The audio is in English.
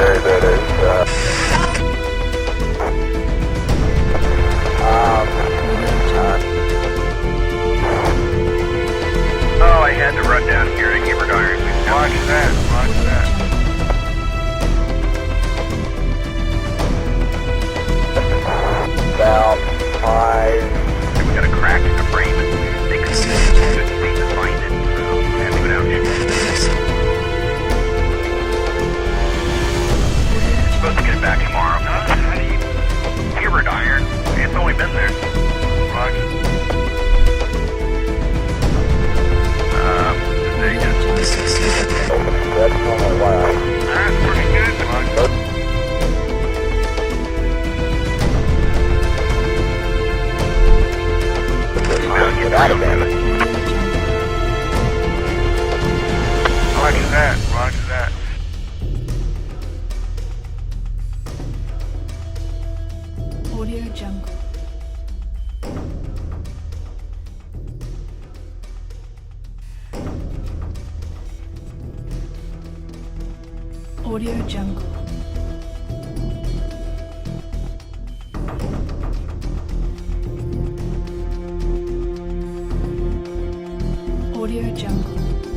secondary that is, oh, I had to run down here to keep her going. Watch that, watch that. about 5. We got a crack in the frame and they couldn't seem to find it, so we had to go down here. Supposed to get it back tomorrow. How do you... Favorite iron? It's only been there. Roger. There you go. That's normal wire. Alright, pretty good. Get out of there. Roger that, roger that. Audio Jungle. Audio Jungle. Audio Jungle.